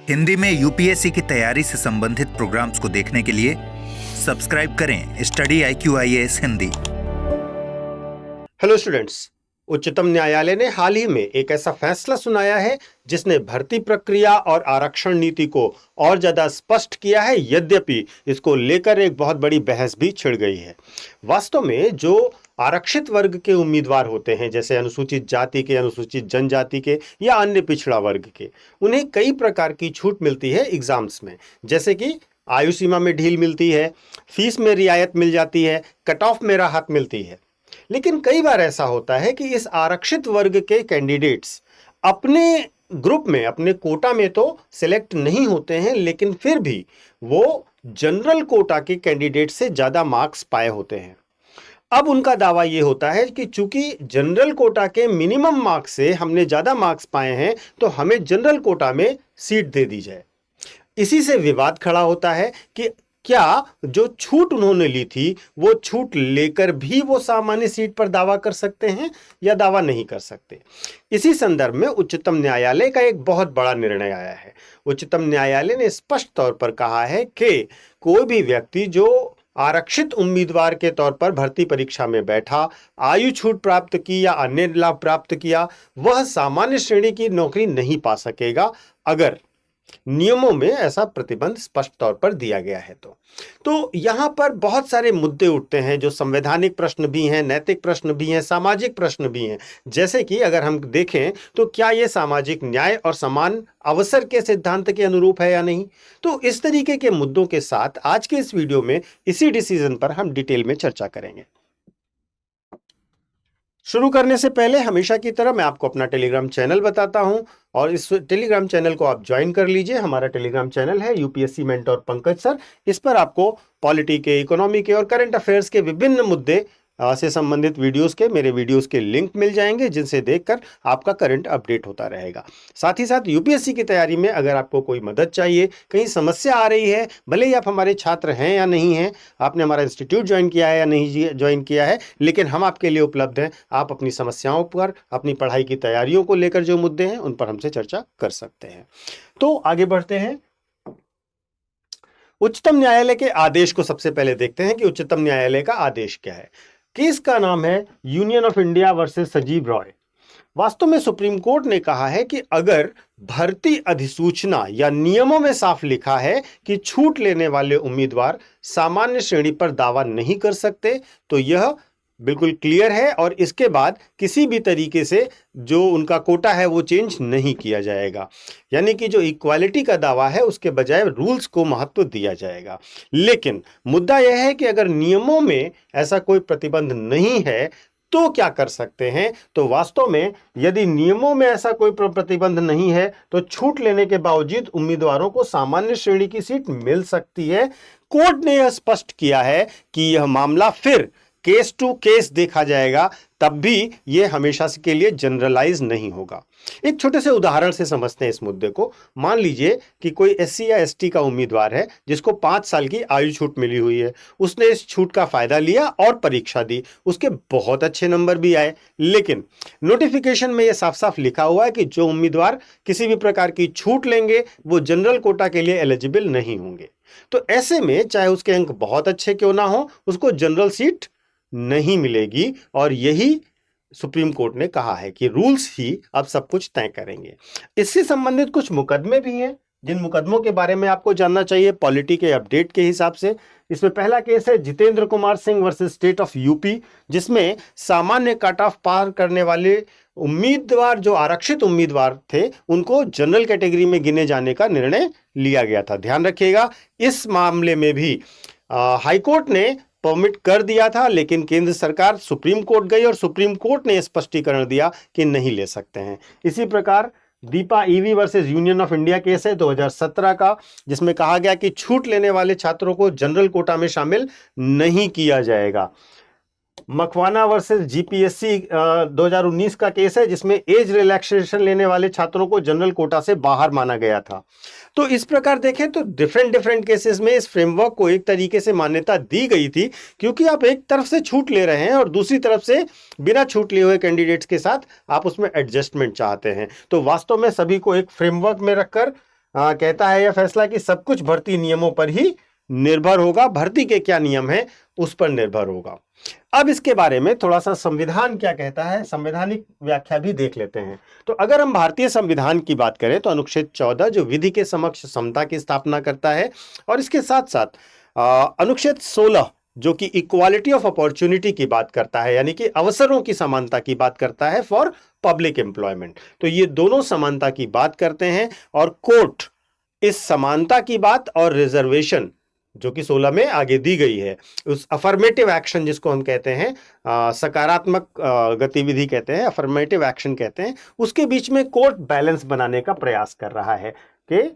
हिंदी में यूपीएससी की तैयारी से संबंधित प्रोग्राम्स को देखने के लिए सब्सक्राइब करें study IQIAS Hindi. Hello students, उच्चतम न्यायालय ने हाल ही में एक ऐसा फैसला सुनाया है जिसने भर्ती प्रक्रिया और आरक्षण नीति को और ज्यादा स्पष्ट किया है। यद्यपि इसको लेकर एक बहुत बड़ी बहस भी छिड़ गई है। वास्तव में जो आरक्षित वर्ग के उम्मीदवार होते हैं, जैसे अनुसूचित जाति के, अनुसूचित जनजाति के या अन्य पिछड़ा वर्ग के, उन्हें कई प्रकार की छूट मिलती है एग्जाम्स में। जैसे कि आयु सीमा में ढील मिलती है, फीस में रियायत मिल जाती है, कट ऑफ में राहत मिलती है। लेकिन कई बार ऐसा होता है कि इस आरक्षित वर्ग के कैंडिडेट्स अपने ग्रुप में, अपने कोटा में तो सिलेक्ट नहीं होते हैं, लेकिन फिर भी वो जनरल कोटा के कैंडिडेट से ज्यादा मार्क्स पाए होते हैं। अब उनका दावा यह होता है कि चूंकि जनरल कोटा के मिनिमम मार्क्स से हमने ज्यादा मार्क्स पाए हैं, तो हमें जनरल कोटा में सीट दे दी जाए। इसी से विवाद खड़ा होता है कि क्या जो छूट उन्होंने ली थी, वो छूट लेकर भी वो सामान्य सीट पर दावा कर सकते हैं या दावा नहीं कर सकते। इसी संदर्भ में उच्चतम न्यायालय का एक बहुत बड़ा निर्णय आया है। उच्चतम न्यायालय ने स्पष्ट तौर पर कहा है कि कोई भी व्यक्ति जो आरक्षित उम्मीदवार के तौर पर भर्ती परीक्षा में बैठा, आयु छूट प्राप्त की या अन्य लाभ प्राप्त किया, वह सामान्य श्रेणी की नौकरी नहीं पा सकेगा अगर नियमों में ऐसा प्रतिबंध स्पष्ट तौर पर दिया गया है। तो यहां पर बहुत सारे मुद्दे उठते हैं, जो संवैधानिक प्रश्न भी हैं, नैतिक प्रश्न भी हैं, सामाजिक प्रश्न भी हैं। जैसे कि अगर हम देखें तो क्या यह सामाजिक न्याय और समान अवसर के सिद्धांत के अनुरूप है या नहीं। तो इस तरीके के मुद्दों के साथ आज के इस वीडियो में इसी डिसीजन पर हम डिटेल में चर्चा करेंगे। शुरू करने से पहले हमेशा की तरह मैं आपको अपना टेलीग्राम चैनल बताता हूं, और इस टेलीग्राम चैनल को आप ज्वाइन कर लीजिए। हमारा टेलीग्राम चैनल है यूपीएससी मेंटोर पंकज सर। इस पर आपको पॉलिटी के, इकोनॉमी के और करंट अफेयर्स के विभिन्न मुद्दे से संबंधित वीडियोस के, मेरे वीडियोस के लिंक मिल जाएंगे, जिनसे देखकर आपका करंट अपडेट होता रहेगा। साथ ही साथ यूपीएससी की तैयारी में अगर आपको कोई मदद चाहिए, कहीं समस्या आ रही है, भले ही आप हमारे छात्र हैं या नहीं हैं, आपने हमारा इंस्टीट्यूट ज्वाइन किया है या नहीं ज्वाइन किया है, लेकिन हम आपके लिए उपलब्ध हैं। आप अपनी समस्याओं पर, अपनी पढ़ाई की तैयारियों को लेकर जो मुद्दे हैं, उन पर हमसे चर्चा कर सकते हैं। तो आगे बढ़ते हैं। उच्चतम न्यायालय के आदेश को सबसे पहले देखते हैं कि उच्चतम न्यायालय का आदेश क्या है। केस का नाम है यूनियन ऑफ इंडिया वर्सेस सजीव रॉय। वास्तव में सुप्रीम कोर्ट ने कहा है कि अगर भर्ती अधिसूचना या नियमों में साफ लिखा है कि छूट लेने वाले उम्मीदवार सामान्य श्रेणी पर दावा नहीं कर सकते, तो यह बिल्कुल क्लियर है, और इसके बाद किसी भी तरीके से जो उनका कोटा है वो चेंज नहीं किया जाएगा। यानी कि जो इक्वालिटी का दावा है उसके बजाय रूल्स को महत्व दिया जाएगा। लेकिन मुद्दा यह है कि अगर नियमों में ऐसा कोई प्रतिबंध नहीं है तो क्या कर सकते हैं। तो वास्तव में यदि नियमों में ऐसा कोई प्रतिबंध नहीं है तो छूट लेने के बावजूद उम्मीदवारों को सामान्य श्रेणी की सीट मिल सकती है। कोर्ट ने यह स्पष्ट किया है कि यह मामला फिर केस टू केस देखा जाएगा, तब भी यह हमेशा के लिए जनरलाइज नहीं होगा। एक छोटे से उदाहरण से समझते हैं इस मुद्दे को। मान लीजिए कि कोई एससी या एसटी का उम्मीदवार है जिसको 5 साल की आयु छूट मिली हुई है। उसने इस छूट का फायदा लिया और परीक्षा दी, उसके बहुत अच्छे नंबर भी आए, लेकिन नोटिफिकेशन में यह साफ साफ लिखा हुआ है कि जो उम्मीदवार किसी भी प्रकार की छूट लेंगे वो जनरल कोटा के लिए एलिजिबल नहीं होंगे। तो ऐसे में चाहे उसके अंक बहुत अच्छे क्यों ना हो, उसको जनरल सीट नहीं मिलेगी। और यही सुप्रीम कोर्ट ने कहा है कि रूल्स ही अब सब कुछ तय करेंगे। इससे संबंधित कुछ मुकदमे भी हैं, जिन मुकदमों के बारे में आपको जानना चाहिए पॉलिटी के अपडेट के हिसाब से। इसमें पहला केस है Jitendra Kumar Singh versus state of UP, जिसमें सामान्य कट ऑफ पार करने वाले उम्मीदवार, जो आरक्षित उम्मीदवार थे, उनको जनरल कैटेगरी में गिने जाने का निर्णय लिया गया था। ध्यान रखिएगा, इस मामले में भी हाईकोर्ट ने परमिट कर दिया था, लेकिन केंद्र सरकार सुप्रीम कोर्ट गई और सुप्रीम कोर्ट ने स्पष्टीकरण दिया कि नहीं ले सकते हैं। इसी प्रकार Deepa EV versus union of India case है 2017 का, जिसमें कहा गया कि छूट लेने वाले छात्रों को जनरल कोटा में शामिल नहीं किया जाएगा। मकवाना वर्सेस जीपीएससी 2019 का केस है, जिसमें एज रिलैक्सेशन लेने वाले छात्रों को जनरल कोटा से बाहर माना गया था। तो इस प्रकार देखें तो डिफरेंट केसेस में इस फ्रेमवर्क को एक तरीके से मान्यता दी गई थी, क्योंकि आप एक तरफ से छूट ले रहे हैं और दूसरी तरफ से बिना छूट लिए हुए कैंडिडेट्स के साथ आप उसमें एडजस्टमेंट चाहते हैं। तो वास्तव में सभी को एक फ्रेमवर्क में रखकर कहता है यह फैसला कि सब कुछ भर्ती नियमों पर ही निर्भर होगा, भर्ती के क्या नियम हैं उस पर निर्भर होगा। अब इसके बारे में थोड़ा सा संविधान क्या कहता है, संवैधानिक व्याख्या भी देख लेते हैं। तो अगर हम भारतीय संविधान की बात करें तो अनुच्छेद 14 जो विधि के समक्ष समता की स्थापना करता है, और इसके साथ साथ अनुच्छेद 16 जो कि इक्वालिटी ऑफ अपॉर्चुनिटी की बात करता है, यानी कि अवसरों की समानता की बात करता है फॉर पब्लिक एम्प्लॉयमेंट। तो ये दोनों समानता की बात करते हैं, और कोर्ट इस समानता की बात और रिजर्वेशन जो कि 16 में आगे दी गई है, उस अफर्मेटिव एक्शन जिसको हम कहते हैं, सकारात्मक गतिविधि कहते हैं, अफर्मेटिव एक्शन कहते हैं, उसके बीच में कोर्ट बैलेंस बनाने का प्रयास कर रहा है कि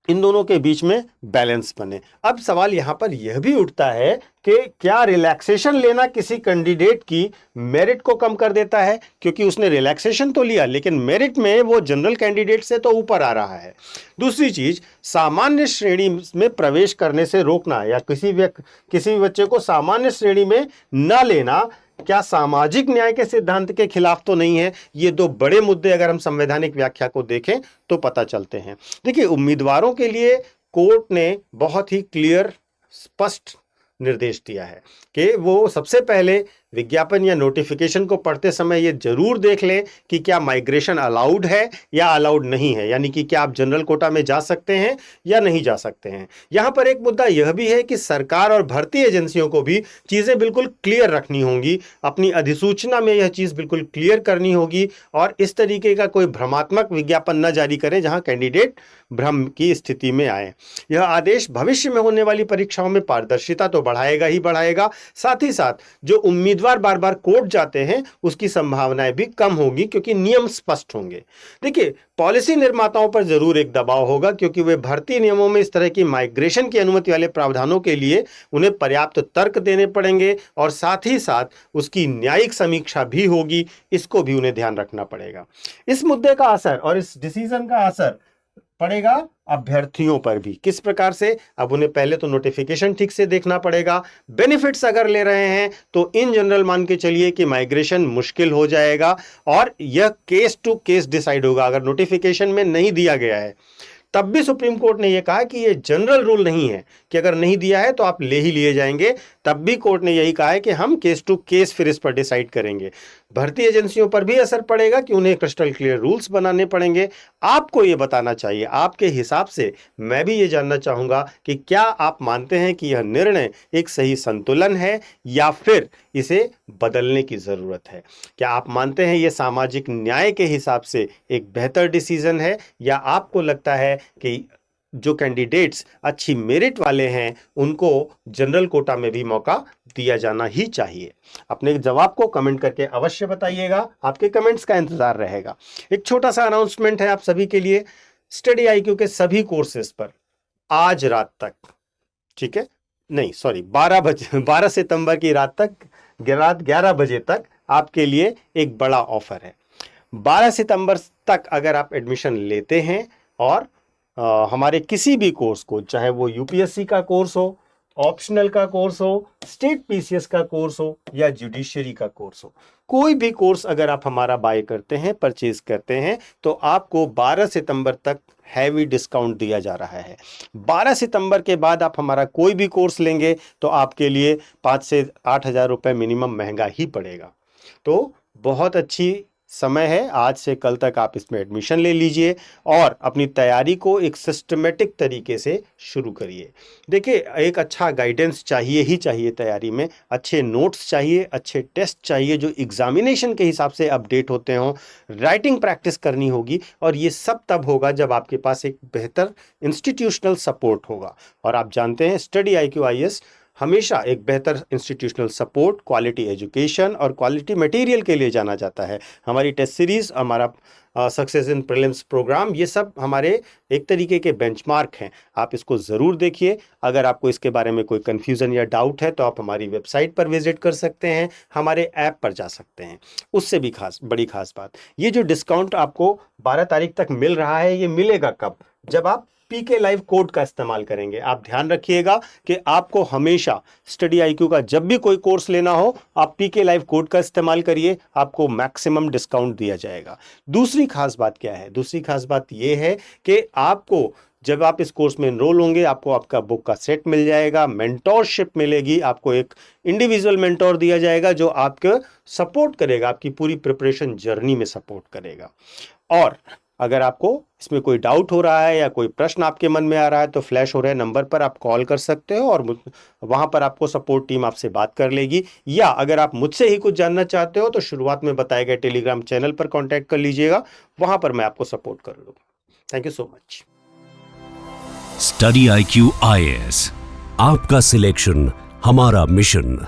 इन दोनों के बीच में बैलेंस बने। अब सवाल यहां पर यह भी उठता है कि क्या रिलैक्सेशन लेना किसी कैंडिडेट की मेरिट को कम कर देता है, क्योंकि उसने रिलैक्सेशन तो लिया लेकिन मेरिट में वो जनरल कैंडिडेट से तो ऊपर आ रहा है। दूसरी चीज, सामान्य श्रेणी में प्रवेश करने से रोकना या किसी भी बच्चे को सामान्य श्रेणी में न लेना क्या सामाजिक न्याय के सिद्धांत के खिलाफ तो नहीं है? ये दो बड़े मुद्दे अगर हम संवैधानिक व्याख्या को देखें तो पता चलते हैं। देखिए, उम्मीदवारों के लिए कोर्ट ने बहुत ही क्लियर, स्पष्ट निर्देश दिया है कि वो सबसे पहले विज्ञापन या नोटिफिकेशन को पढ़ते समय ये जरूर देख लें कि क्या माइग्रेशन अलाउड है या अलाउड नहीं है, यानी कि क्या आप जनरल कोटा में जा सकते हैं या नहीं जा सकते हैं। यहां पर एक मुद्दा यह भी है कि सरकार और भर्ती एजेंसियों को भी चीजें बिल्कुल क्लियर रखनी होंगी, अपनी अधिसूचना में यह चीज बिल्कुल क्लियर करनी होगी, और इस तरीके का कोई भ्रमात्मक विज्ञापन न जारी करें जहां कैंडिडेट भ्रम की स्थिति में आए। यह आदेश भविष्य में होने वाली परीक्षाओं में पारदर्शिता तो बढ़ाएगा ही बढ़ाएगा, साथ ही साथ जो उम्मीदवार बार बार कोर्ट जाते हैं उसकी संभावनाएं भी कम होगी, क्योंकि नियम स्पष्ट होंगे। देखिए, पॉलिसी निर्माताओं पर जरूर एक दबाव होगा, क्योंकि वे भर्ती नियमों में इस तरह की माइग्रेशन की अनुमति वाले प्रावधानों के लिए उन्हें पर्याप्त तर्क देने पड़ेंगे, और साथ ही साथ उसकी न्यायिक समीक्षा भी होगी, इसको भी उन्हें ध्यान रखना पड़ेगा। इस मुद्दे का असर और इस डिसीजन का असर पड़ेगा अभ्यर्थियों पर भी। किस प्रकार से? अब उन्हें पहले तो नोटिफिकेशन ठीक से देखना पड़ेगा। बेनिफिट्स अगर ले रहे हैं तो इन जनरल मान के चलिए कि माइग्रेशन मुश्किल हो जाएगा, और यह केस टू केस डिसाइड होगा। अगर नोटिफिकेशन में नहीं दिया गया है तब भी सुप्रीम कोर्ट ने यह कहा कि यह जनरल रूल नहीं है कि अगर नहीं दिया है तो आप ले ही लिए जाएंगे। तब भी कोर्ट ने यही कहा है कि हम केस टू केस फिर इस पर डिसाइड करेंगे। भर्ती एजेंसियों पर भी असर पड़ेगा कि उन्हें क्रिस्टल क्लियर रूल्स बनाने पड़ेंगे। आपको यह बताना चाहिए, आपके हिसाब से मैं भी ये जानना चाहूंगा कि क्या आप मानते हैं कि यह निर्णय एक सही संतुलन है या फिर इसे बदलने की जरूरत है? क्या आप मानते हैं यह सामाजिक न्याय के हिसाब से एक बेहतर डिसीजन है, या आपको लगता है कि जो कैंडिडेट्स अच्छी मेरिट वाले हैं उनको जनरल कोटा में भी मौका दिया जाना ही चाहिए? अपने जवाब को कमेंट करके अवश्य बताइएगा, आपके कमेंट्स का इंतजार रहेगा। एक छोटा सा अनाउंसमेंट है आप सभी के लिए, स्टडी IQ के सभी कोर्सेज पर आज रात तक, ठीक है, नहीं सॉरी 12 सितंबर की रात 11 बजे तक आपके लिए एक बड़ा ऑफर है। 12 सितंबर तक अगर आप एडमिशन लेते हैं और हमारे किसी भी कोर्स को, चाहे वो UPSC का कोर्स हो, ऑप्शनल का कोर्स हो, स्टेट PCS का कोर्स हो या जुडिशियरी का कोर्स हो, कोई भी कोर्स अगर आप हमारा बाय करते हैं, परचेज करते हैं, तो आपको 12 सितंबर तक हैवी डिस्काउंट दिया जा रहा है। 12 सितंबर के बाद आप हमारा कोई भी कोर्स लेंगे तो आपके लिए 5 से 8 हज़ार रुपये मिनिमम महंगा ही पड़ेगा। तो बहुत अच्छी समय है, आज से कल तक आप इसमें एडमिशन ले लीजिए और अपनी तैयारी को एक सिस्टमेटिक तरीके से शुरू करिए। देखिए, एक अच्छा गाइडेंस चाहिए ही चाहिए तैयारी में, अच्छे नोट्स चाहिए, अच्छे टेस्ट चाहिए जो एग्जामिनेशन के हिसाब से अपडेट होते हों, राइटिंग प्रैक्टिस करनी होगी, और ये सब तब होगा जब आपके पास एक बेहतर इंस्टीट्यूशनल सपोर्ट होगा। और आप जानते हैं स्टडी IQ IAS हमेशा एक बेहतर इंस्टीट्यूशनल सपोर्ट, क्वालिटी एजुकेशन और क्वालिटी मटेरियल के लिए जाना जाता है। हमारी टेस्ट सीरीज, हमारा सक्सेस इन प्रीलिम्स प्रोग्राम, ये सब हमारे एक तरीके के बेंचमार्क हैं। आप इसको ज़रूर देखिए। अगर आपको इसके बारे में कोई कन्फ्यूज़न या डाउट है तो आप हमारी वेबसाइट पर विजिट कर सकते हैं, हमारे ऐप पर जा सकते हैं। उससे भी बड़ी खास बात, ये जो डिस्काउंट आपको 12 तारीख तक मिल रहा है, ये मिलेगा कब? जब आप पीके लाइव कोड का इस्तेमाल करेंगे। आप ध्यान रखिएगा कि आपको हमेशा स्टडी आईक्यू का जब भी कोई कोर्स लेना हो, आप पीके लाइव कोड का इस्तेमाल करिए, आपको मैक्सिमम डिस्काउंट दिया जाएगा। दूसरी खास बात क्या है? दूसरी खास बात यह है कि आपको जब आप इस कोर्स में एनरोल होंगे, आपको आपका बुक का सेट मिल जाएगा, मेंटोरशिप मिलेगी, आपको एक इंडिविजुअल मेंटोर दिया जाएगा जो आपको सपोर्ट करेगा, आपकी पूरी प्रिपरेशन जर्नी में सपोर्ट करेगा। और अगर आपको इसमें कोई डाउट हो रहा है या कोई प्रश्न आपके मन में आ रहा है तो फ्लैश हो रहे नंबर पर आप कॉल कर सकते हो और वहां पर आपको सपोर्ट टीम आपसे बात कर लेगी। या अगर आप मुझसे ही कुछ जानना चाहते हो तो शुरुआत में बताए गए टेलीग्राम चैनल पर कांटेक्ट कर लीजिएगा, वहां पर मैं आपको सपोर्ट कर लूंगा। Thank you so much. Study IQ IAS, आपका सिलेक्शन हमारा मिशन।